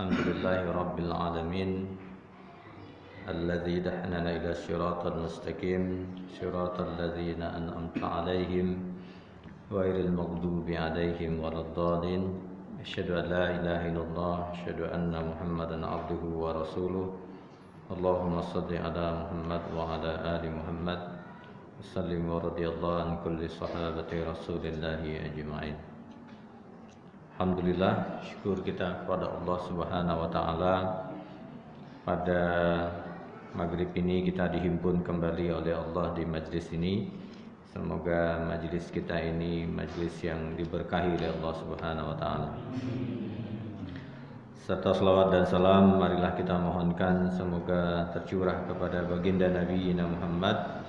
Alhamdulillahi Rabbil Alamin Alladzi dahnana ila siratal mustaqim Siratal ladzina an'amta alaihim Ghairil maghdubi alaihim waladdallin Asyhadu an la ilaha illallah Asyhadu anna Muhammadan abduhu wa rasuluh Allahumma salli ala Muhammad wa ala ali Muhammad Sallim wa radiyallahu an kulli sahabati rasulillahi ajma'in. Alhamdulillah, syukur kita kepada Allah Subhanahu wa taala. Pada maghrib ini kita dihimpun kembali oleh Allah di majlis ini. Semoga majlis kita ini majlis yang diberkahi oleh Allah Subhanahu wa taala. Serta selawat dan salam marilah kita mohonkan semoga tercurah kepada baginda Nabi Muhammad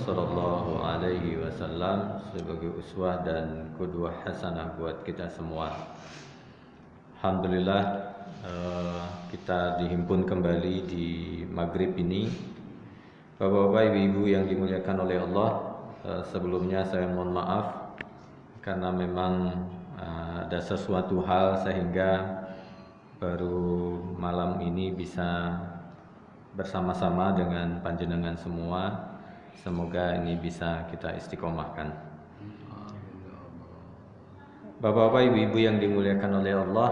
sallallahu alaihi wasallam sebagai uswah dan qudwah hasanah buat kita semua. Alhamdulillah kita dihimpun kembali di maghrib ini. Bapak-bapak, ibu-ibu yang dimuliakan oleh Allah, sebelumnya saya mohon maaf karena memang ada sesuatu hal sehingga baru malam ini bisa bersama-sama dengan panjenengan semua. Semoga ini bisa kita istiqomahkan. Bapak-bapak, ibu-ibu yang dimuliakan oleh Allah,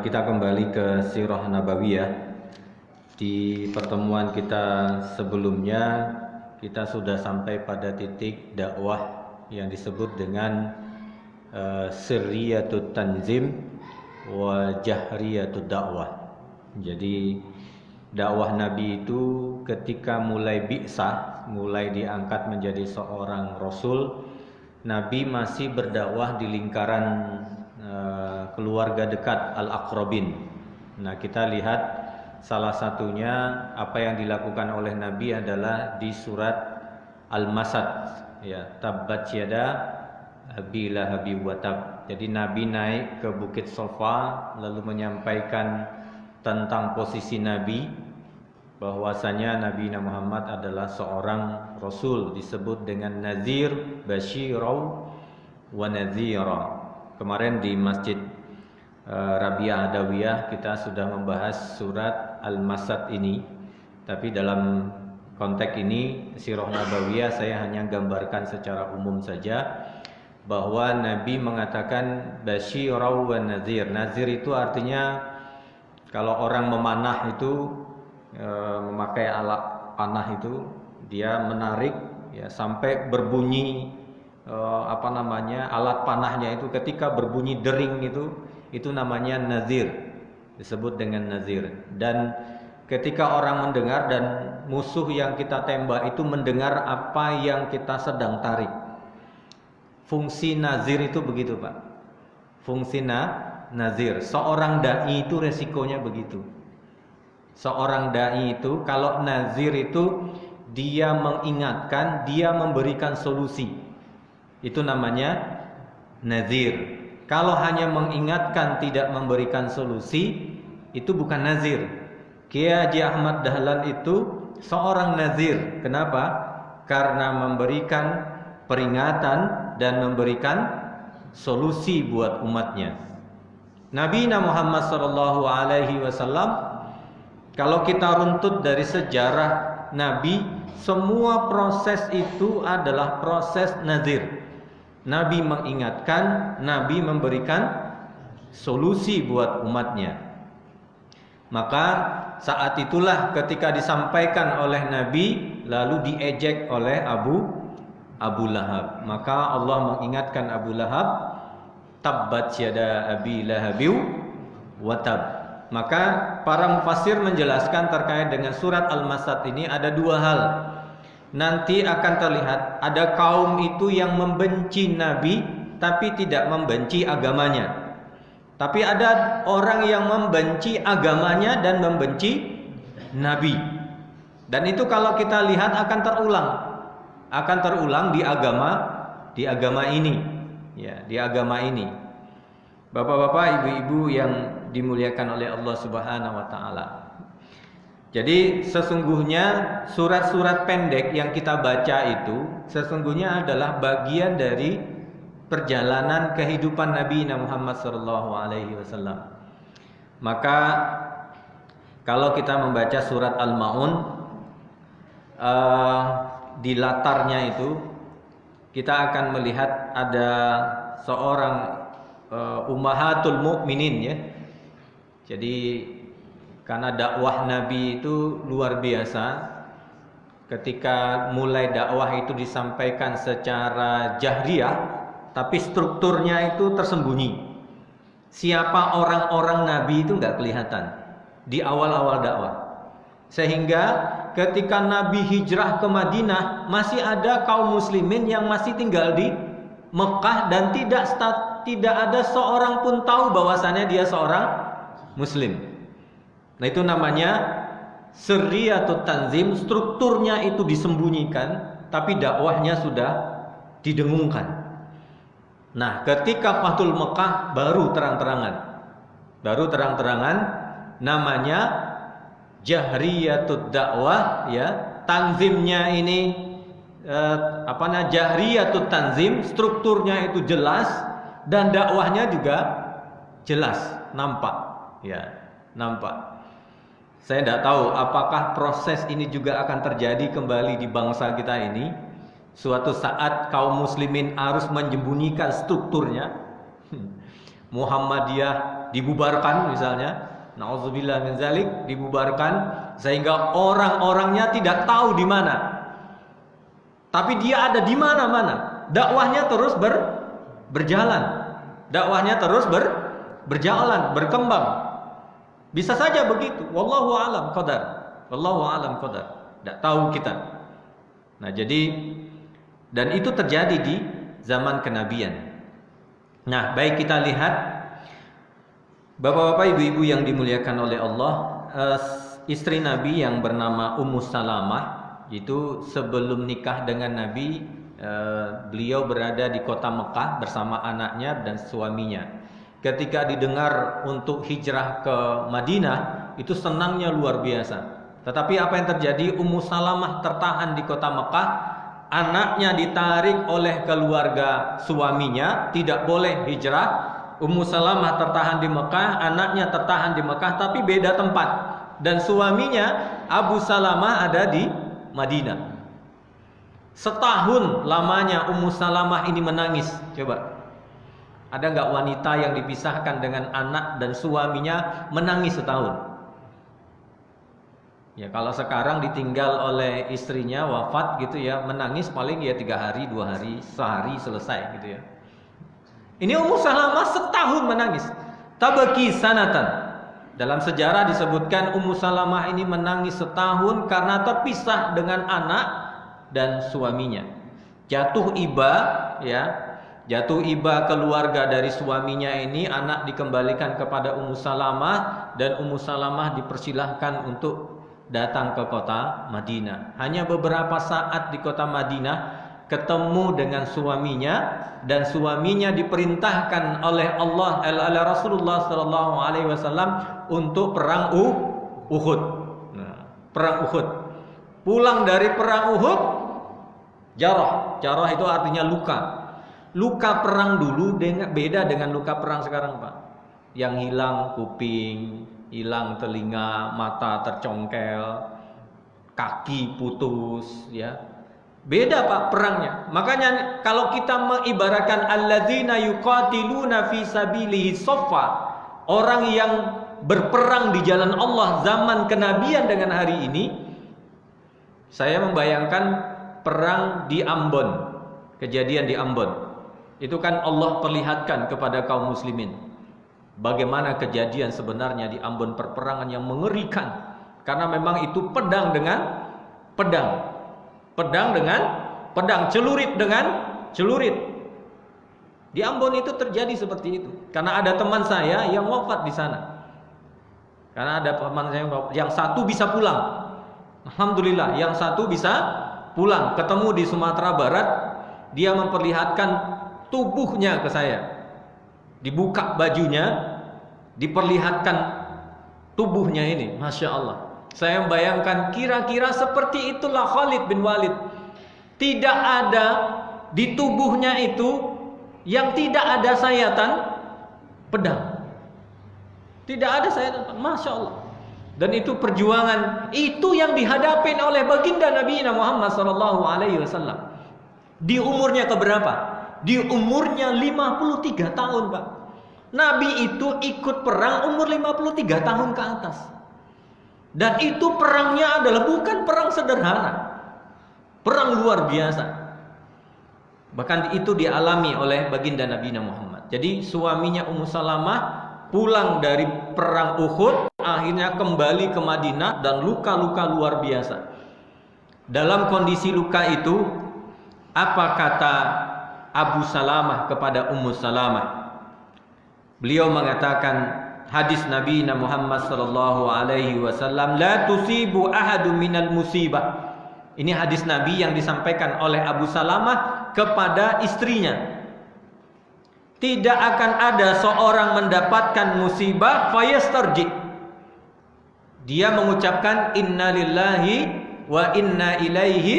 kita kembali ke Sirah Nabawiyah. Di pertemuan kita sebelumnya kita sudah sampai pada titik dakwah yang disebut dengan sirriyatut tanzim wa jahriyatut dakwah. Jadi dakwah Nabi itu ketika mulai bi'sah, mulai diangkat menjadi seorang Rasul, Nabi masih berdakwah di lingkaran keluarga dekat al-aqrabin. Nah, kita lihat salah satunya apa yang dilakukan oleh Nabi adalah di surat Al-Masad, ya, tabbat yada abi lahabi wa tab. Jadi Nabi naik ke Bukit Safa lalu menyampaikan tentang posisi Nabi, bahwasanya Nabi Muhammad adalah seorang Rasul, disebut dengan Nazir, Basyirau wa Nazira. Kemarin di Masjid Rabi'ah Adawiyah kita sudah membahas surat Al-Masad ini, tapi dalam konteks ini Sirah Nabawiyah saya hanya gambarkan secara umum saja bahwa Nabi mengatakan Basyirau wa Nazir. Nazir itu artinya kalau orang memanah itu memakai alat panah itu, dia menarik ya sampai berbunyi alat panahnya itu, ketika berbunyi dering itu namanya nazir, disebut dengan nazir. Dan ketika orang mendengar dan musuh yang kita tembak itu mendengar apa yang kita sedang tarik, fungsi nazir itu begitu, Pak. Fungsi nazir, seorang dai itu resikonya begitu. Seorang dai itu kalau nazir itu dia mengingatkan, dia memberikan solusi. Itu namanya nazir. Kalau hanya mengingatkan tidak memberikan solusi, itu bukan nazir. Kiai Haji Ahmad Dahlan itu seorang nazir. Kenapa? Karena memberikan peringatan dan memberikan solusi buat umatnya. Nabi Muhammad SAW, kalau kita runtut dari sejarah Nabi, semua proses itu adalah proses nazir. Nabi mengingatkan, Nabi memberikan solusi buat umatnya. Maka saat itulah ketika disampaikan oleh Nabi lalu diejek oleh Abu Lahab. Maka Allah mengingatkan Abu Lahab, tabbat yada abi lahabiu wa tab. Maka para mufassir menjelaskan terkait dengan surat Al-Masad ini ada dua hal. Nanti akan terlihat ada kaum itu yang membenci Nabi tapi tidak membenci agamanya. Tapi ada orang yang membenci agamanya dan membenci Nabi. Dan itu kalau kita lihat akan terulang di agama ini. Ya, di agama ini. Bapak-bapak, ibu-ibu yang dimuliakan oleh Allah Subhanahu wa taala. Jadi sesungguhnya surat-surat pendek yang kita baca itu sesungguhnya adalah bagian dari perjalanan kehidupan Nabi Muhammad SAW. Maka kalau kita membaca surat Al-Maun, di latarnya itu kita akan melihat ada seorang ummahatul mukminin ya. Jadi karena dakwah Nabi itu luar biasa, ketika mulai dakwah itu disampaikan secara jahriyah, tapi strukturnya itu tersembunyi. Siapa orang-orang Nabi itu nggak kelihatan di awal-awal dakwah. Sehingga ketika Nabi hijrah ke Madinah, masih ada kaum muslimin yang masih tinggal di Mekah dan tidak ada seorang pun tahu bahwasannya dia seorang muslim. Nah, itu namanya Sirriyatut Tanzim, strukturnya itu disembunyikan tapi dakwahnya sudah didengungkan. Nah, ketika Fathul Mekah baru terang-terangan namanya Jahriyatut Dakwah ya. Tanzimnya ini Jahriyatut Tanzim, strukturnya itu jelas dan dakwahnya juga jelas, nampak ya, nampak. Saya tidak tahu apakah proses ini juga akan terjadi kembali di bangsa kita ini. Suatu saat kaum muslimin harus menyembunyikan strukturnya. Muhammadiyah dibubarkan misalnya, na'udzubillah min zalik, dibubarkan sehingga orang-orangnya tidak tahu di mana. Tapi dia ada di mana-mana. Dakwahnya terus berjalan. Dakwahnya terus berjalan, berkembang. Bisa saja begitu. Wallahu a'lam qadar. Wallahu a'lam qadar. Tidak tahu kita. Nah, jadi dan itu terjadi di zaman kenabian. Nah, baik kita lihat Bapak-bapak, ibu-ibu yang dimuliakan oleh Allah, istri Nabi yang bernama Ummu Salamah itu sebelum nikah dengan Nabi, beliau berada di kota Mekah bersama anaknya dan suaminya. Ketika didengar untuk hijrah ke Madinah, itu senangnya luar biasa. Tetapi apa yang terjadi? Ummu Salamah tertahan di kota Mekah, anaknya ditarik oleh keluarga suaminya, tidak boleh hijrah. Ummu Salamah tertahan di Mekah, anaknya tertahan di Mekah, tapi beda tempat. Dan suaminya Abu Salamah ada di Madinah. Setahun lamanya Ummu Salamah ini menangis. Coba, ada nggak wanita yang dipisahkan dengan anak dan suaminya menangis setahun? Ya, kalau sekarang ditinggal oleh istrinya wafat gitu ya, menangis paling ya 3 hari, 2 hari, sehari selesai gitu ya. Ini Ummu Salamah setahun menangis. Tabaki sanatan. Dalam sejarah disebutkan Ummu Salamah ini menangis setahun karena terpisah dengan anak dan suaminya. Jatuh iba ya. Jatuh iba keluarga dari suaminya ini, anak dikembalikan kepada Ummu Salamah dan Ummu Salamah dipersilahkan untuk datang ke kota Madinah. Hanya beberapa saat di kota Madinah ketemu dengan suaminya, dan suaminya diperintahkan oleh Allah, oleh Rasulullah sallallahu alaihi wasallam untuk perang Uhud. Nah, perang Uhud. Pulang dari perang Uhud, jarah. Jarah itu artinya luka. Luka perang dulu beda dengan luka perang sekarang, Pak. Yang hilang kuping, hilang telinga, mata tercongkel, kaki putus, ya. Beda, Pak, perangnya. Makanya kalau kita mengibaratkan alladzina yuqatiluna fi sabilihi saffa, orang yang berperang di jalan Allah zaman kenabian dengan hari ini, saya membayangkan perang di Ambon. Kejadian di Ambon. Itu kan Allah perlihatkan kepada kaum muslimin bagaimana kejadian sebenarnya di Ambon, perperangan yang mengerikan. Karena memang itu pedang dengan pedang, pedang dengan pedang, celurit dengan celurit. Di Ambon itu terjadi seperti itu. Karena ada teman saya yang wafat di sana. Karena ada teman saya yang satu bisa pulang. Alhamdulillah, yang satu bisa pulang. Ketemu di Sumatera Barat, dia memperlihatkan tubuhnya ke saya. Dibuka bajunya, diperlihatkan tubuhnya ini, Masya Allah. Saya membayangkan kira-kira seperti itulah Khalid bin Walid. Tidak ada di tubuhnya itu yang tidak ada sayatan pedang. Tidak ada saya datang. Masya Allah. Dan itu perjuangan, itu yang dihadapin oleh baginda Nabi Muhammad SAW. Di umurnya keberapa? Di umurnya 53 tahun, Pak. Nabi itu ikut perang umur 53 tahun ke atas. Dan itu perangnya adalah bukan perang sederhana. Perang luar biasa. Bahkan itu dialami oleh baginda Nabi Muhammad. Jadi suaminya Ummu Salamah pulang dari perang Uhud, akhirnya kembali ke Madinah dan luka-luka luar biasa. Dalam kondisi luka itu, apa kata Abu Salamah kepada Ummu Salamah? Beliau mengatakan, hadis Nabi Muhammad sallallahu alaihi wasallam, la tusibu ahadun minal musibah. Ini hadis Nabi yang disampaikan oleh Abu Salamah kepada istrinya. Tidak akan ada seorang mendapatkan musibah fayastarji. Dia mengucapkan inna lillahi wa inna ilaihi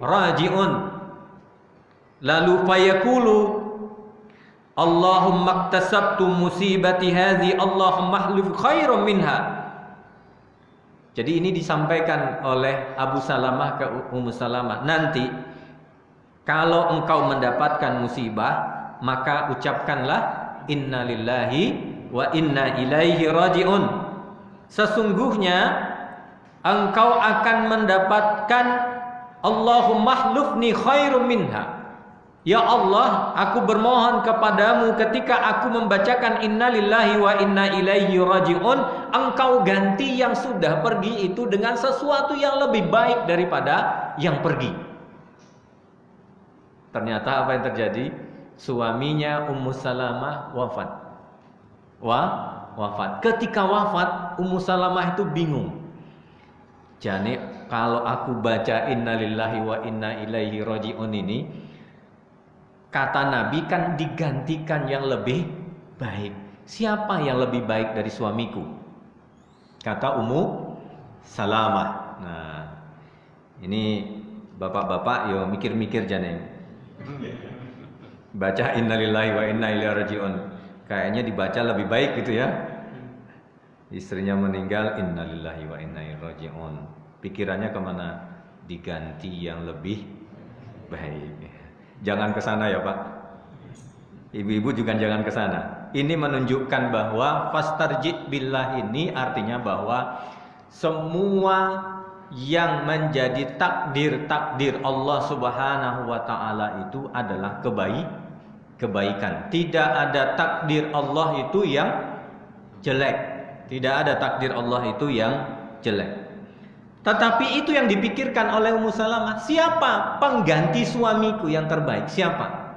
raji'un. Lalu fayaqulu Allahumma iktasabtu musibati hadhi Allahumma hlif khairan minha. Jadi ini disampaikan oleh Abu Salamah ke Ummu Salamah. Nanti kalau engkau mendapatkan musibah, maka ucapkanlah inna lillahi wa inna ilaihi raji'un. Sesungguhnya engkau akan mendapatkan Allahumma hlufni khairum minha. Ya Allah, aku bermohon kepadamu ketika aku membacakan inna lillahi wa inna ilaihi raji'un, engkau ganti yang sudah pergi itu dengan sesuatu yang lebih baik daripada yang pergi. Ternyata apa yang terjadi? Suaminya Ummu Salamah wafat. Wafat. Ketika wafat, Ummu Salamah itu bingung. Jadi kalau aku baca inna lillahi wa inna ilaihi raji'un ini, kata Nabi kan digantikan yang lebih baik. Siapa yang lebih baik dari suamiku? Kata Ummu Salamah. Nah, ini bapak-bapak yo mikir-mikir jane. Baca innalillahi wa inna ilaihi raji'un. Kayaknya dibaca lebih baik gitu ya. Istrinya meninggal, innalillahi wa inna ilaihi raji'un. Pikirannya kemana? Diganti yang lebih baik. Jangan ke sana ya Pak. Ibu-ibu juga jangan ke sana. Ini menunjukkan bahwa fastarji billah ini artinya bahwa semua yang menjadi takdir Allah Subhanahu wa taala itu adalah kebaikan. Tidak ada takdir Allah itu yang jelek. Tidak ada takdir Allah itu yang jelek. Tetapi itu yang dipikirkan oleh Ummu Salamah. Siapa pengganti suamiku yang terbaik? Siapa?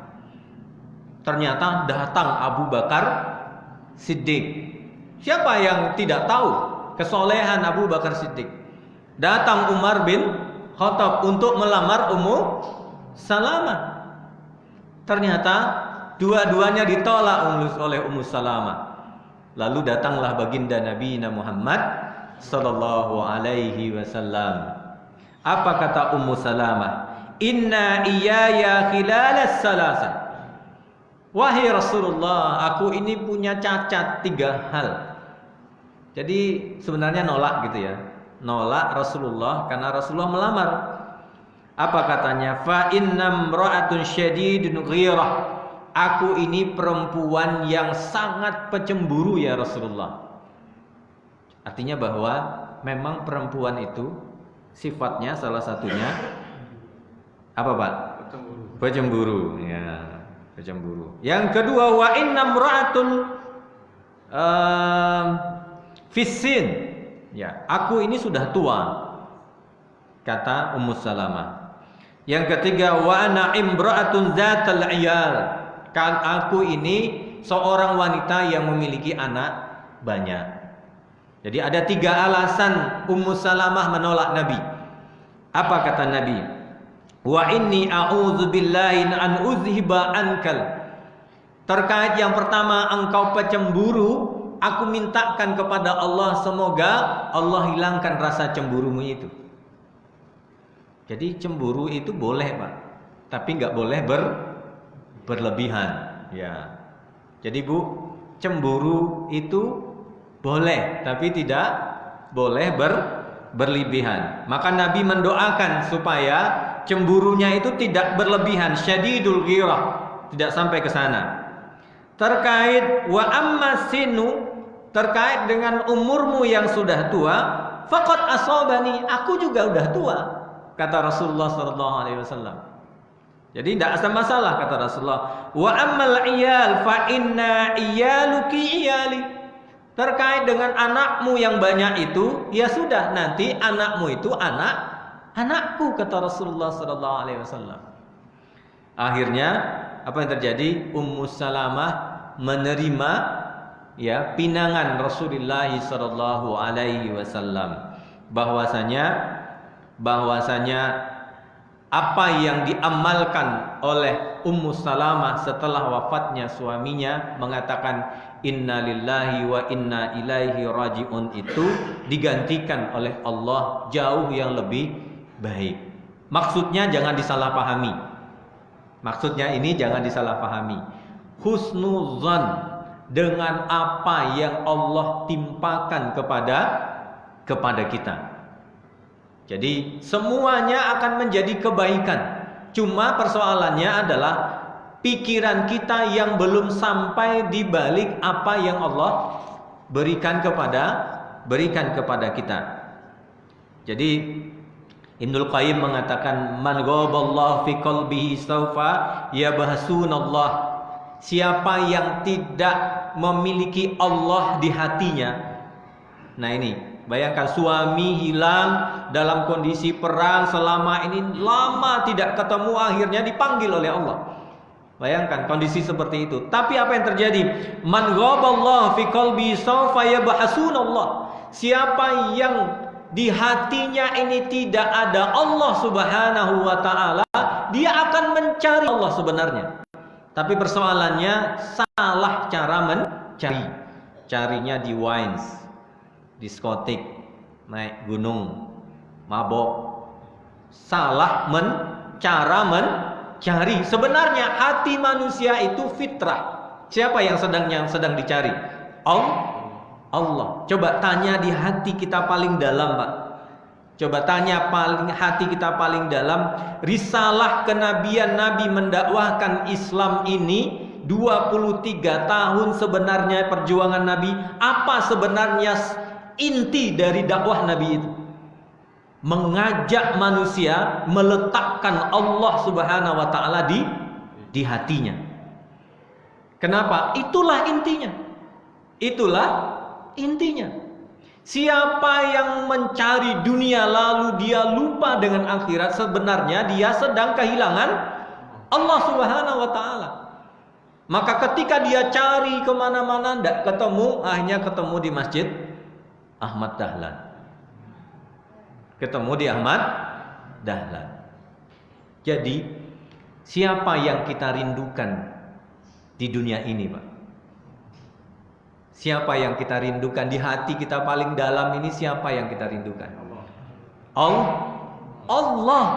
Ternyata datang Abu Bakar Siddiq. Siapa yang tidak tahu kesolehan Abu Bakar Siddiq? Datang Umar bin Khattab untuk melamar Ummu Salamah. Ternyata dua-duanya ditolak oleh Ummu Salamah. Lalu datanglah baginda Nabi Muhammad sallallahu alaihi wasallam. Apa kata Ummu Salamah? Inna iyaya khilalas salasa. Wahai Rasulullah, aku ini punya cacat 3 hal. Jadi sebenarnya nolak gitu ya. Nolak Rasulullah karena Rasulullah melamar. Apa katanya? Fa innam ra'atun syadidun ghirah. Aku ini perempuan yang sangat pecemburu ya Rasulullah. Artinya bahwa memang perempuan itu sifatnya salah satunya apa Pak? Pecemburu. Ya, pecemburu. Yang kedua wa innam ra'atun fissin. Ya, aku ini sudah tua. Kata Ummu Salamah. Yang ketiga wa ana imra'atun zatal iyal. Kan aku ini seorang wanita yang memiliki anak banyak. Jadi ada 3 alasan Ummu Salamah menolak Nabi. Apa kata Nabi? Wa inni a'udzubillahi an uzhiba ankal. Terkait yang pertama engkau pecemburu, aku mintakan kepada Allah semoga Allah hilangkan rasa cemburumu itu. Jadi cemburu itu boleh Pak, tapi nggak boleh berlebihan. Ya. Jadi Bu, cemburu itu Boleh, tapi tidak boleh berlebihan. Maka Nabi mendoakan supaya cemburunya itu tidak berlebihan, syadidul ghirah, tidak sampai ke sana. Terkait wa amma sinu, terkait dengan umurmu yang sudah tua, faqad asabani, aku juga udah tua, kata Rasulullah sallallahu alaihi wasallam. Jadi tidak ada masalah, kata Rasulullah. Wa ammal iyal fa inna iyaluki iyali. Terkait dengan anakmu yang banyak itu, ya sudah, nanti anakmu itu anakku, kata Rasulullah sallallahu alaihi wasallam. Akhirnya apa yang terjadi? Ummu Salamah menerima ya pinangan Rasulullah sallallahu alaihi wasallam bahwasanya apa yang diamalkan oleh Ummu Salamah setelah wafatnya suaminya, mengatakan inna lillahi wa inna ilaihi rajiun, itu digantikan oleh Allah jauh yang lebih baik. Maksudnya jangan disalahpahami. Maksudnya ini jangan disalahpahami. Husnuzan dengan apa yang Allah timpakan kepada kita. Jadi semuanya akan menjadi kebaikan. Cuma persoalannya adalah pikiran kita yang belum sampai di balik apa yang Allah berikan kepada kita. Jadi Ibnul Qayyim mengatakan man ghaballahu fi qalbihi sawfa yabhasunallah. Siapa yang tidak memiliki Allah di hatinya. Nah ini, bayangkan suami hilang dalam kondisi perang, selama ini lama tidak ketemu, akhirnya dipanggil oleh Allah. Bayangkan kondisi seperti itu. Tapi apa yang terjadi? Man ghaballahu fi qalbihi sawfa yabhasunallah. Siapa yang di hatinya ini tidak ada Allah Subhanahu wa taala, dia akan mencari Allah sebenarnya. Tapi persoalannya salah cara mencari. Carinya di wines, diskotik, naik gunung, mabok. Salah cara mencari. Sebenarnya hati manusia itu fitrah. Siapa yang sedang dicari? Allah. Coba tanya di hati kita paling dalam, Pak. Coba tanya hati kita paling dalam. Risalah kenabian Nabi mendakwahkan Islam ini 23 tahun sebenarnya perjuangan Nabi. Apa sebenarnya inti dari dakwah Nabi itu? Mengajak manusia meletakkan Allah Subhanahu wa taala di hatinya. Kenapa? Itulah intinya. Siapa yang mencari dunia lalu dia lupa dengan akhirat, sebenarnya dia sedang kehilangan Allah Subhanahu wa taala. Maka ketika dia cari kemana-mana tidak ketemu, akhirnya ketemu di Masjid Ahmad Dahlan. Ketemu di Ahmad Dahlan. Jadi siapa yang kita rindukan di dunia ini, Pak? Siapa yang kita rindukan di hati kita paling dalam ini? Siapa yang kita rindukan? Allah.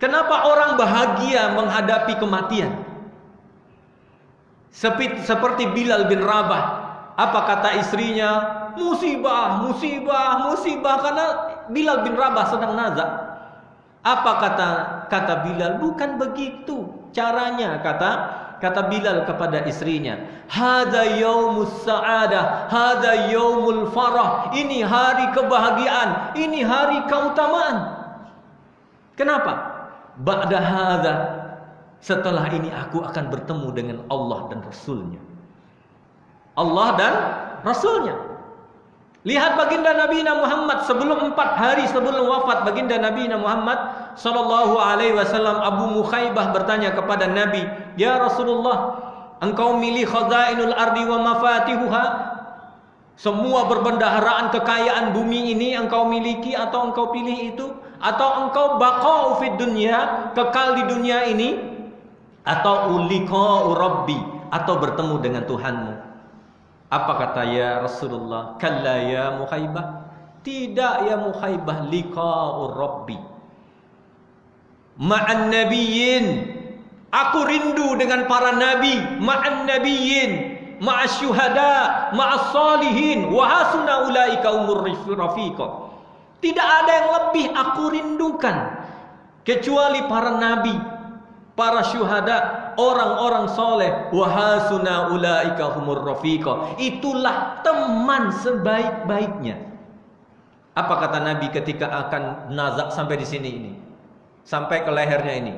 Kenapa orang bahagia menghadapi kematian? Seperti Bilal bin Rabah. Apa kata istrinya? Musibah. Karena Bilal bin Rabah sedang nazak. Apa kata Bilal? Bukan begitu caranya, kata Bilal kepada istrinya, hadza yaumus sa'adah, hadza yaumul farah. Ini hari kebahagiaan, ini hari keutamaan. Kenapa? Ba'da hadza, setelah ini aku akan bertemu dengan Allah dan Rasulnya. Allah dan Rasulnya. Lihat baginda Nabi Muhammad sebelum 4 hari sebelum wafat baginda Nabi Muhammad sallallahu alaihi wasallam, Abu Mukhaybah bertanya kepada Nabi, "Ya Rasulullah, engkau milih khazainul ardi wa mafatihuha? Semua berbendaharaan kekayaan bumi ini engkau miliki atau engkau pilih itu? Atau engkau baqa'u fid dunya, kekal di dunia ini? Atau uliqa'u rabbi, atau bertemu dengan Tuhanmu?" Apa kata ya Rasulullah? Kalla ya Mukhaybah. Tidak ya Mukhaybah, liqa'ur rabbi. Ma'an nabiyyin. Aku rindu dengan para nabi. Ma'an nabiyyin. ma'as syuhada, ma'as salihin, wa hasuna ulaika umur rafiqa. Tidak ada yang lebih aku rindukan kecuali para nabi, para syuhada, orang-orang soleh. Wa hasuna ulaika umur rafiqa. Itulah teman sebaik-baiknya. Apa kata Nabi ketika akan nazak sampai di sini ini? Sampai ke lehernya ini.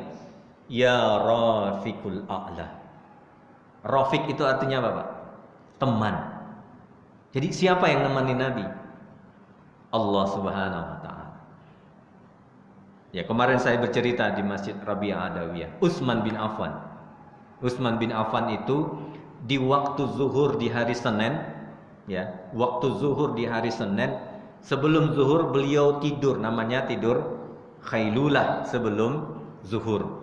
Ya Rafiqul A'la. Rafiq itu artinya apa, Pak? Teman. Jadi siapa yang nemani Nabi? Allah Subhanahu wa taala. Ya, kemarin saya bercerita di Masjid Rabi'ah Adawiyah, Utsman bin Affan. Utsman bin Affan itu di waktu zuhur di hari Senin, ya, waktu zuhur di hari Senin, sebelum zuhur beliau tidur, namanya tidur khailulah sebelum zuhur.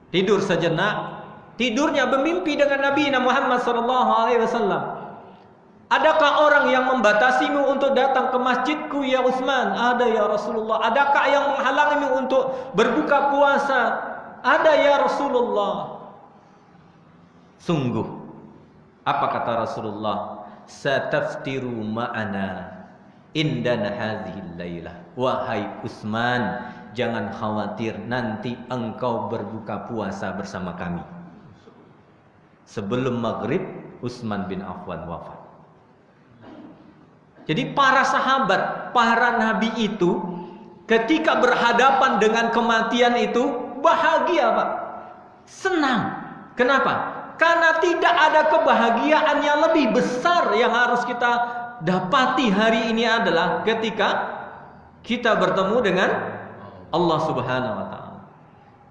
Tidur sejenak, tidurnya bermimpi dengan Nabi Muhammad SAW. Adakah orang yang membatasimu untuk datang ke masjidku ya Utsman? Ada ya Rasulullah. Adakah yang menghalangimu untuk berbuka puasa? Ada ya Rasulullah. Sungguh, apa kata Rasulullah? Sataftiru ma'ana indana hadhil lailah. Wahai Utsman, jangan khawatir, nanti engkau berbuka puasa bersama kami. Sebelum maghrib, Utsman bin Affan wafat. Jadi para sahabat, para nabi itu ketika berhadapan dengan kematian itu bahagia, Pak. Senang. Kenapa? Karena tidak ada kebahagiaan yang lebih besar yang harus kita dapati hari ini adalah ketika kita bertemu dengan Allah Subhanahu wa taala.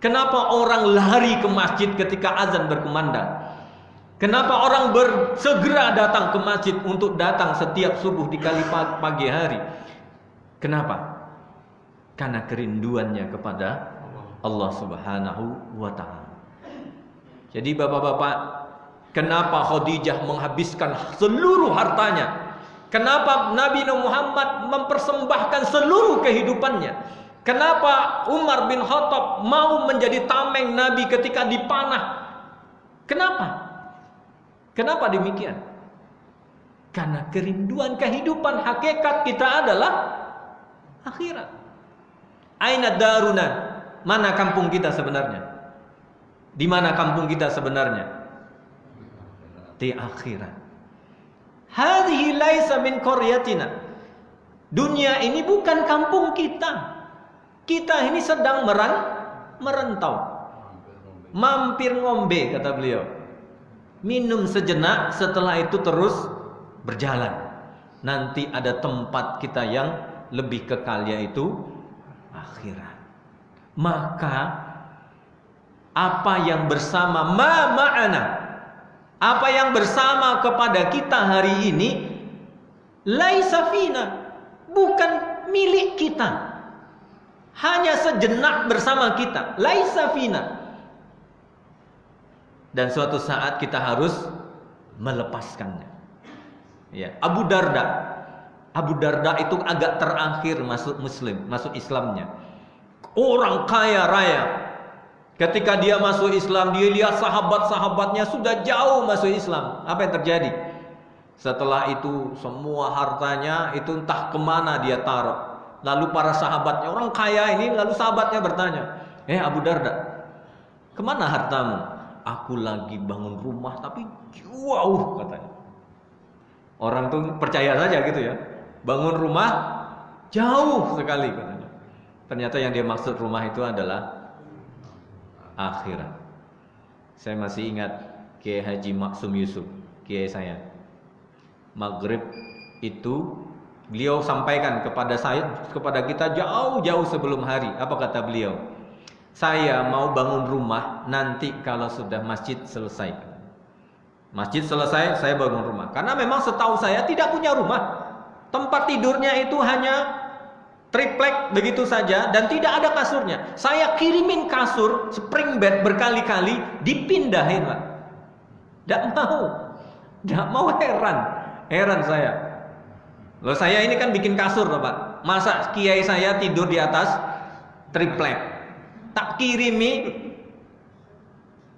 Kenapa orang lari ke masjid ketika azan berkumandang? Kenapa orang segera datang ke masjid untuk datang setiap subuh di kali pagi hari? Kenapa? Karena kerinduannya kepada Allah Subhanahu wa taala. Jadi bapak-bapak, kenapa Khadijah menghabiskan seluruh hartanya? Kenapa Nabi Muhammad mempersembahkan seluruh kehidupannya? Kenapa Umar bin Khattab mau menjadi tameng Nabi ketika dipanah? Kenapa? Kenapa demikian? Karena kerinduan kehidupan hakikat kita adalah akhirat. Aina daruna? Mana kampung kita sebenarnya? Di mana kampung kita sebenarnya? Di akhirat. Hadhihi laisa min qaryatina. Dunia ini bukan kampung kita. Kita ini sedang merantau. Mampir ngombe kata beliau. Minum sejenak, setelah itu terus berjalan. Nanti ada tempat kita yang lebih kekal, yaitu akhirat. Maka apa yang bersama ma'ana, apa yang bersama kepada kita hari ini, laisa fina, bukan milik kita. Hanya sejenak bersama kita, laisa fina. Dan suatu saat kita harus melepaskannya. Ya, Abu Darda itu agak terakhir masuk Islamnya. Orang kaya raya. Ketika dia masuk Islam, dia lihat sahabat-sahabatnya sudah jauh masuk Islam. Apa yang terjadi? Setelah itu semua hartanya itu entah kemana dia taruh. Lalu para sahabatnya, orang kaya ini, lalu sahabatnya bertanya, Abu Darda, kemana hartamu? Aku lagi bangun rumah tapi jauh katanya. Orang tuh percaya saja gitu ya. Bangun rumah jauh sekali katanya. Ternyata yang dia maksud rumah itu adalah akhirat. Saya masih ingat Kiai Haji Maksum Yusuf, kiai saya. Maghrib itu beliau sampaikan kepada kita jauh-jauh sebelum hari. Apa kata beliau? Saya mau bangun rumah nanti kalau sudah masjid selesai. Masjid selesai, saya bangun rumah. Karena memang setahu saya tidak punya rumah. Tempat tidurnya itu hanya triplek begitu saja dan tidak ada kasurnya. Saya kirimin kasur spring bed berkali-kali, dipindahin, Pak. Tidak mau, heran saya. Loh, saya ini kan bikin kasur, Pak. Masa kiai saya tidur di atas triplek? Tak kirimi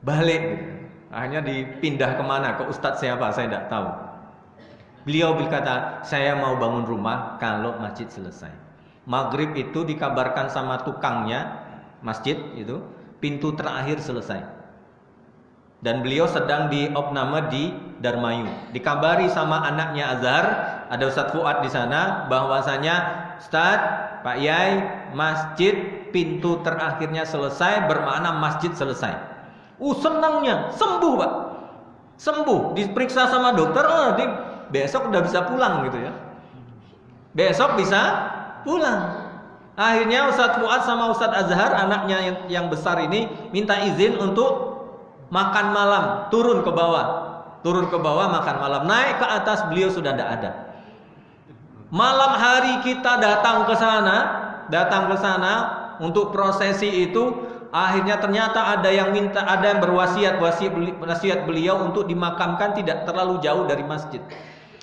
balik. Akhirnya dipindah kemana? Ke ustadz siapa? Saya tidak tahu. Beliau berkata, saya mau bangun rumah kalau masjid selesai. Maghrib itu dikabarkan sama tukangnya masjid itu, pintu terakhir selesai. Dan beliau sedang di opname di Darmayu. Dikabari sama anaknya Azhar, ada Ustadz Fuad di sana, bahwasanya Ustadz, Pak Yai, masjid pintu terakhirnya selesai, bermakna masjid selesai. Senangnya, sembuh Pak, sembuh. Diperiksa sama dokter, besok udah bisa pulang gitu ya. Besok bisa pulang. Akhirnya Ustadz Fuad sama Ustadz Azhar, anaknya yang besar ini, minta izin untuk makan malam, turun ke bawah makan malam. Naik ke atas, beliau sudah tidak ada. Malam hari kita datang ke sana untuk prosesi itu. Akhirnya ternyata ada yang berwasiat beliau untuk dimakamkan tidak terlalu jauh dari masjid.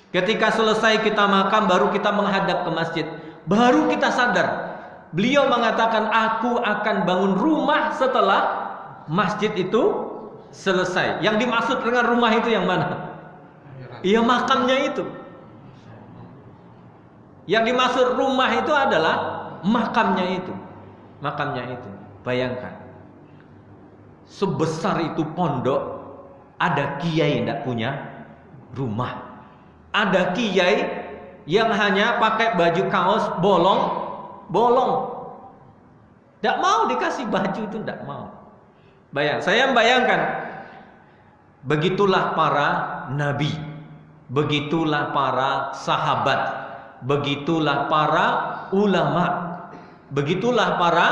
Ketika selesai kita makam, baru kita menghadap ke masjid. Baru kita sadar. Beliau mengatakan, aku akan bangun rumah setelah masjid itu selesai. Yang dimaksud dengan rumah itu yang mana? Iya, makamnya itu. Yang dimaksud rumah itu adalah makamnya itu. Bayangkan, sebesar itu pondok, ada kiai tidak punya rumah. Ada kiai yang hanya pakai baju kaos bolong. Tidak mau dikasih baju itu, tidak mau. Saya membayangkan, begitulah para nabi, begitulah para sahabat, begitulah para ulama, begitulah para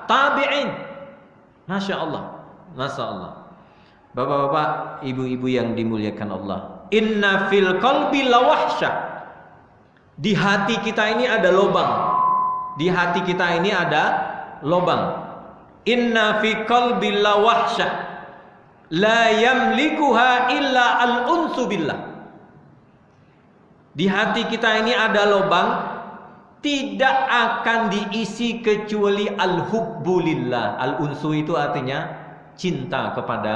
tabi'in. Masya Allah. Bapak-bapak, ibu-ibu yang dimuliakan Allah, inna fil qalbi lawahsyah. Di hati kita ini ada lobang. Inna fi qalbi lawahsyah la yamlikuha illa al-unsu billah. Di hati kita ini ada lobang, tidak akan diisi kecuali al-hubbu lillah. Al-unsu itu artinya cinta kepada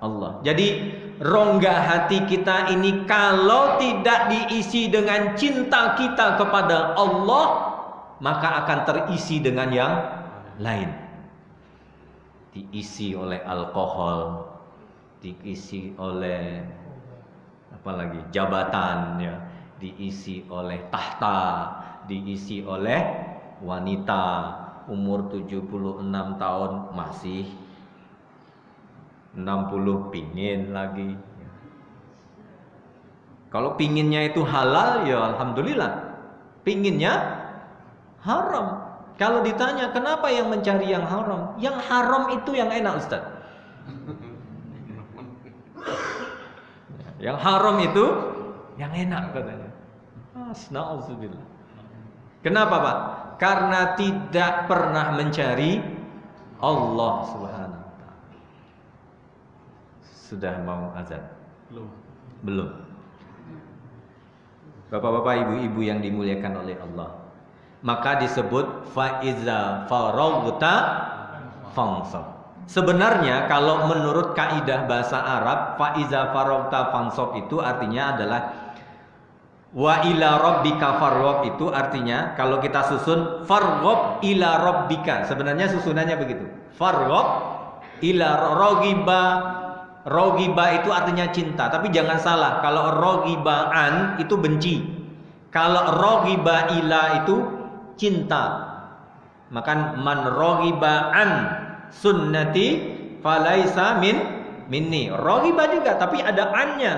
Allah. Jadi rongga hati kita ini kalau tidak diisi dengan cinta kita kepada Allah, maka akan terisi dengan yang lain. Diisi oleh alkohol, diisi oleh jabatan ya, diisi oleh tahta, diisi oleh wanita umur 76 tahun masih 60 pingin lagi. Kalau pinginnya itu halal, ya alhamdulillah. Pinginnya haram. Kalau ditanya kenapa yang mencari yang haram? Yang haram itu yang enak, Ustaz. Yang haram itu yang enak katanya. Astagfirullah. Kenapa Pak? Karena tidak pernah mencari Allah Subhanahu wa ta'ala. Sudah mau azan? Belum. Bapak-bapak, ibu-ibu yang dimuliakan oleh Allah, maka disebut faiza faraghta fansab. Sebenarnya kalau menurut kaidah bahasa Arab, faiza faraghta fansab itu artinya adalah wa ila rabbika farghab. Itu artinya kalau kita susun farghab ila rabbika, sebenarnya susunannya begitu. Farghab ila raghiba. Raghiba itu artinya cinta, tapi jangan salah, kalau raghibaan itu benci. Kalau raghiba ila itu cinta. Maka man raghibaan sunnati falaisa minni. Raghiba juga tapi ada an-nya.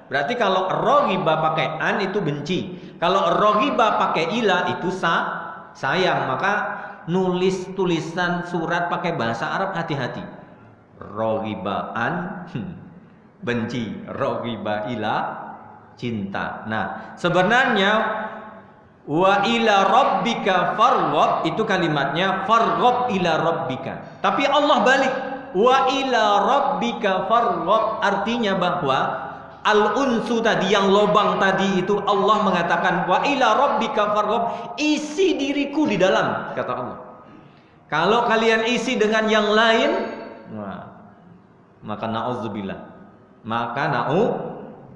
Berarti kalau raghiba pakai an itu benci. Kalau raghiba pakai ila itu sayang. Maka nulis tulisan surat pakai bahasa Arab hati-hati. Raghibaan benci, raghiba ila cinta. Nah, sebenarnya wa ila rabbika farghab itu kalimatnya farghab ila rabbika. Tapi Allah balik, wa ila rabbika farghab, artinya bahwa al-unsu tadi, yang lobang tadi itu, Allah mengatakan wa ila rabbika farghab, isi diriku di dalam, kata Allah. Kalau kalian isi dengan yang lain, maka na'udzubillah, maka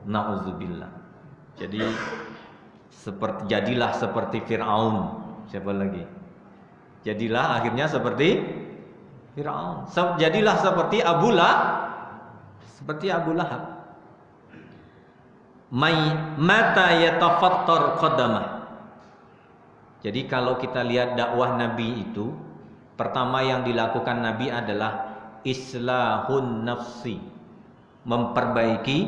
na'udzubillah. Jadi jadilah seperti Fir'aun. Siapa lagi? Jadilah akhirnya seperti Fir'aun. Jadilah seperti Abu Lahab. Mata yatafattar qadamah. Jadi kalau kita lihat dakwah Nabi itu, pertama yang dilakukan Nabi adalah islahun nafsi, memperbaiki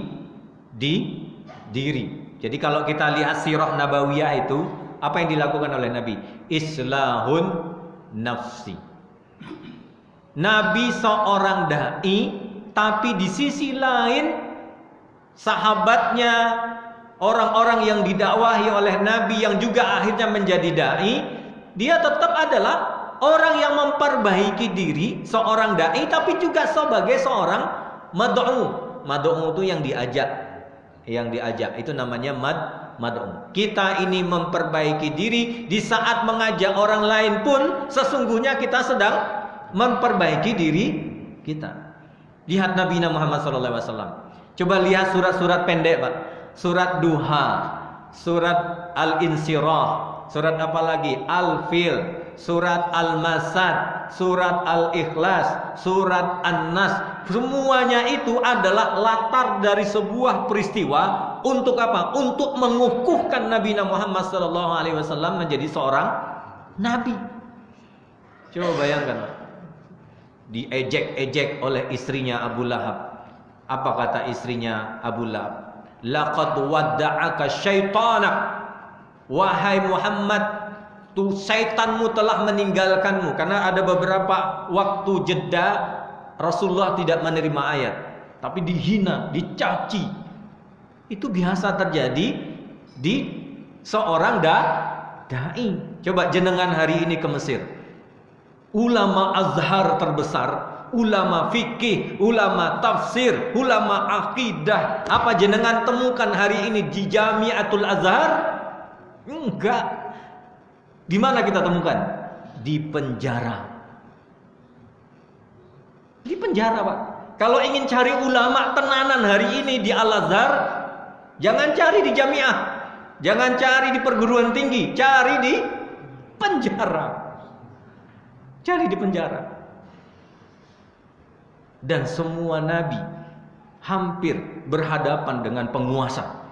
diri. Jadi kalau kita lihat sirah nabawiyah itu, apa yang dilakukan oleh Nabi? Islahun nafsi. Nabi seorang dai, tapi di sisi lain sahabatnya, orang-orang yang didakwahi oleh Nabi yang juga akhirnya menjadi dai, dia tetap adalah orang yang memperbaiki diri, seorang dai, tapi juga sebagai seorang mad'u. Mad'u itu yang diajak. Itu namanya mad'u. Kita ini memperbaiki diri, di saat mengajak orang lain pun sesungguhnya kita sedang memperbaiki diri kita. Lihat Nabi Muhammad SAW. Coba lihat surat-surat pendek, Pak. Surat Duha, surat Al-Insyirah, surat apa lagi? Al-Fil, surat Al-Masad, surat Al-Ikhlas, surat An-Nas. Semuanya itu adalah latar dari sebuah peristiwa untuk apa? Untuk mengukuhkan Nabi Muhammad SAW menjadi seorang nabi. Coba bayangkan, Pak. Diejek-ejek oleh istrinya Abu Lahab. Apa kata istrinya Abu Lahab? Laqad wadda'aka syaitanak. Wahai Muhammad, tuh syaitanmu telah meninggalkanmu. Karena ada beberapa waktu jeda Rasulullah tidak menerima ayat, tapi dihina, dicaci. Itu biasa terjadi di seorang dai. Coba jenengan hari ini ke Mesir. Ulama Azhar terbesar, ulama fikih, ulama tafsir, ulama akidah, apa jenengan temukan hari ini di Jamiatul Azhar? Enggak. Di mana kita temukan? Di penjara. Di penjara, Pak. Kalau ingin cari ulama tenanan hari ini di Al-Azhar, jangan cari di jamiah, jangan cari di perguruan tinggi, cari di penjara. Cari di penjara. Dan semua nabi hampir berhadapan dengan penguasa.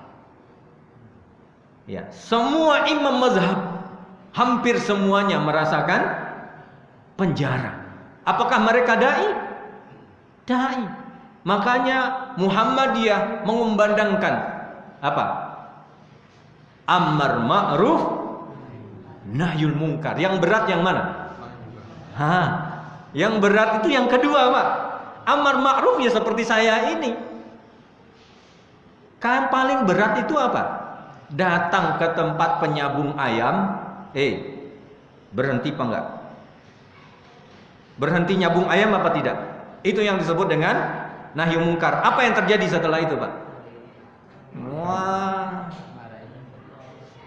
Ya, semua imam mazhab hampir semuanya merasakan penjara. Apakah mereka dai? Dai. Makanya Muhammadiyah mengumandangkan apa? Amar ma'ruf, nahyul munkar. Yang berat yang mana? Yang berat itu yang kedua, Pak. Amar ma'ruf ya seperti saya ini. Kan paling berat itu apa? Datang ke tempat penyabung ayam, berhenti apa enggak? Berhenti nyabung ayam apa tidak? Itu yang disebut dengan nahyul munkar. Apa yang terjadi setelah itu, Pak? Wah.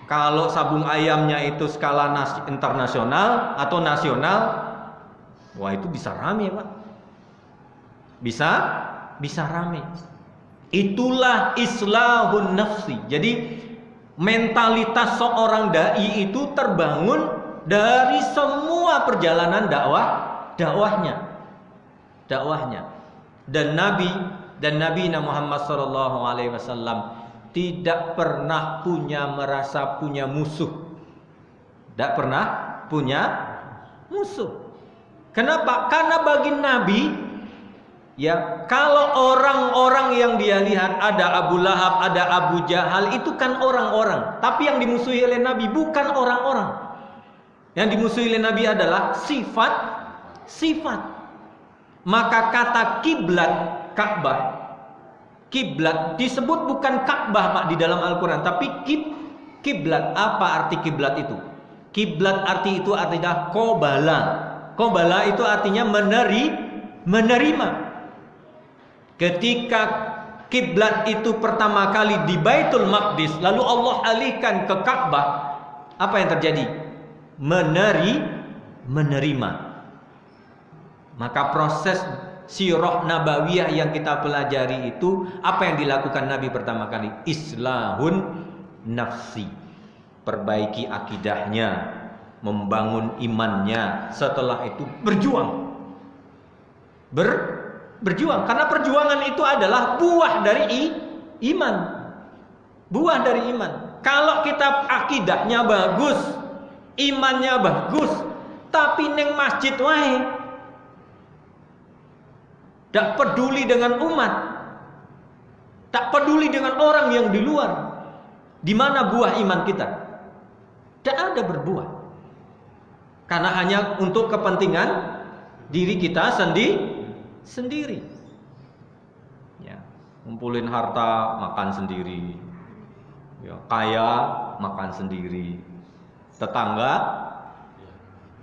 Kalau sabung ayamnya itu skala internasional atau nasional, wah itu bisa rame, Pak. Bisa rame. Itulah islahun nafsi. Jadi mentalitas seorang dai itu terbangun dari semua perjalanan dakwahnya. Dan Nabi Muhammad SAW tidak pernah merasa punya musuh. Tidak pernah punya musuh. Kenapa? Karena bagi Nabi, ya, kalau orang-orang yang dia lihat ada Abu Lahab, ada Abu Jahal, itu kan orang-orang. Tapi yang dimusuhi oleh Nabi bukan orang-orang. Yang dimusuhi oleh Nabi adalah sifat. Maka kata kiblat Ka'bah, kiblat disebut bukan Ka'bah, Pak, di dalam Al-Quran, tapi kiblat. Apa arti kiblat itu? Kiblat arti itu artinya qobala. Qobala itu artinya menerima. Ketika kiblat itu pertama kali di Baitul Maqdis, lalu Allah alihkan ke Ka'bah, apa yang terjadi? Menerima. Maka proses sirah nabawiyah yang kita pelajari itu, apa yang dilakukan Nabi pertama kali? Islahun nafsi. Perbaiki akidahnya, membangun imannya. Setelah itu berjuang. Berjuang. Karena perjuangan itu adalah buah dari iman. Buah dari iman. Kalau kita akidahnya bagus, imannya bagus, tapi neng masjid wae, tak peduli dengan umat, tak peduli dengan orang yang di luar, di mana buah iman kita? Tak ada berbuah. Karena hanya untuk kepentingan diri kita sendiri. Ya, ngumpulin harta, makan sendiri. Ya, kaya, makan sendiri. Tetangga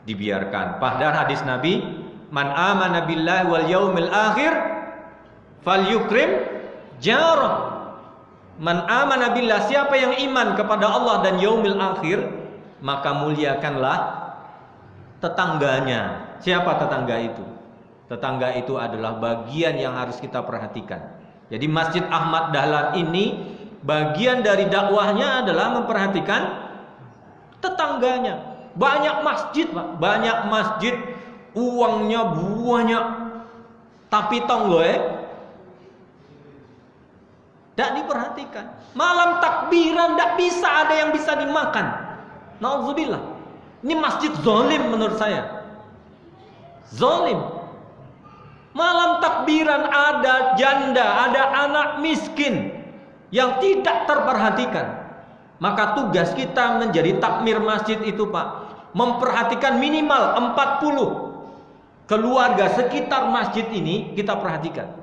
dibiarkan. Padahal hadis Nabi, man amana billahi wal yaumil akhir falyukrim jarah. Man amana billah, siapa yang iman kepada Allah dan yaumil akhir, maka muliakanlah tetangganya. Siapa tetangga itu? Tetangga itu adalah bagian yang harus kita perhatikan. Jadi Masjid Ahmad Dahlan ini bagian dari dakwahnya adalah memperhatikan tetangganya. Banyak masjid, Pak. Banyak masjid, uangnya banyak, tapi tonggoe tidak diperhatikan. Malam takbiran tidak bisa ada yang bisa dimakan. Nauzubillah. Ini masjid zalim menurut saya. Zalim. Malam takbiran ada janda, ada anak miskin yang tidak terperhatikan. Maka tugas kita menjadi takmir masjid itu, Pak, memperhatikan minimal 40 keluarga sekitar masjid ini kita perhatikan.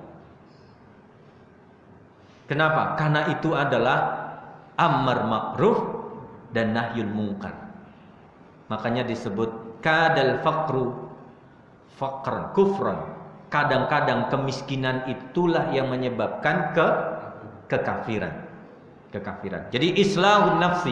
Kenapa? Karena itu adalah amar ma'ruf dan nahyul munkar. Makanya disebut kadal faqru faqran kufran. Kadang-kadang kemiskinan itulah yang menyebabkan kekafiran. Jadi islahun nafsi.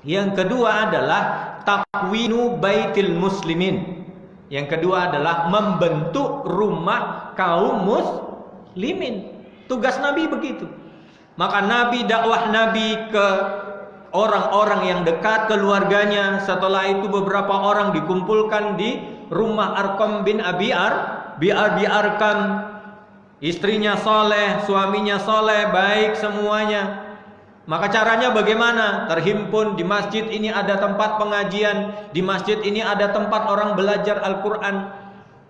Yang kedua adalah takwinu baitil muslimin. Yang kedua adalah membentuk rumah kaum muslimin. Tugas Nabi begitu. Maka Nabi, dakwah Nabi ke orang-orang yang dekat keluarganya. Setelah itu beberapa orang dikumpulkan di rumah Arqam bin Abi Arkam. Istrinya soleh, suaminya soleh, baik semuanya. Maka caranya bagaimana? Terhimpun di masjid ini ada tempat pengajian, di masjid ini ada tempat orang belajar Al-Quran.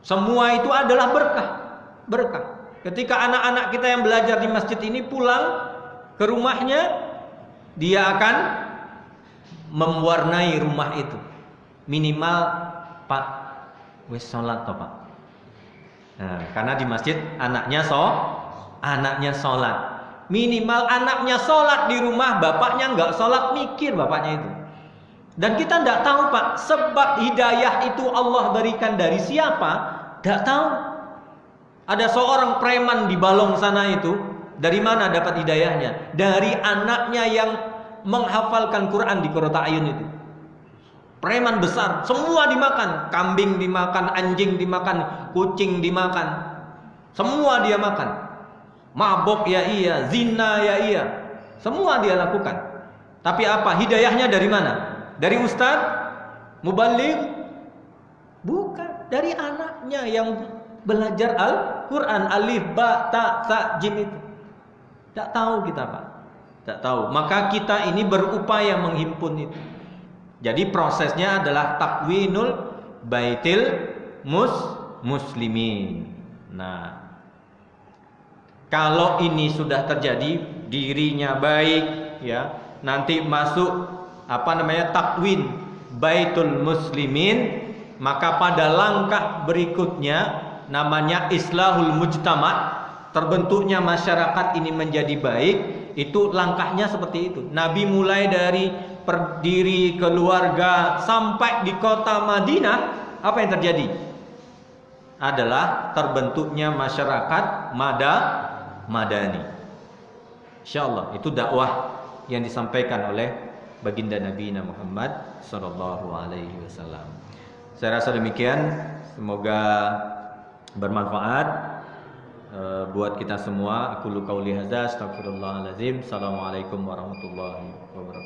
Semua itu adalah berkah. Ketika anak-anak kita yang belajar di masjid ini pulang ke rumahnya, dia akan mewarnai rumah itu. Minimal, Pak, wis sholat toh Pak. Nah, karena di masjid anaknya sholat. Minimal anaknya sholat di rumah, bapaknya nggak sholat, mikir bapaknya itu. Dan kita nggak tahu, Pak, sebab hidayah itu Allah berikan dari siapa, nggak tahu. Ada seorang preman di Balong sana itu, dari mana dapat hidayahnya? Dari anaknya yang menghafalkan Quran di Qurrata Ayun itu. Preman besar, semua dimakan, kambing dimakan, anjing dimakan, kucing dimakan, semua dia makan. Mabok ya iya, zina ya iya, semua dia lakukan. Tapi apa? Hidayahnya dari mana? Dari ustaz? Mubaligh? Bukan, dari anaknya yang belajar Al-Quran, alif, ba, ta, sa, jim itu. Tak tahu kita, Pak. Tak tahu. Maka kita ini berupaya menghimpun itu. Jadi prosesnya adalah takwinul baitil muslimin. Nah, kalau ini sudah terjadi, dirinya baik, ya, nanti masuk takwin baitul muslimin, maka pada langkah berikutnya namanya islahul mujtama, terbentuknya masyarakat ini menjadi baik. Itu langkahnya seperti itu. Nabi mulai dari perdiri keluarga sampai di kota Madinah, apa yang terjadi? Adalah terbentuknya masyarakat Madani. Insyaallah itu dakwah yang disampaikan oleh baginda Nabi Muhammad sallallahu alaihi wasallam. Saya rasa demikian. Semoga bermanfaat buat kita semua. Aku qauli hadza, astagfirullahalazim. Assalamualaikum warahmatullahi wabarakatuh.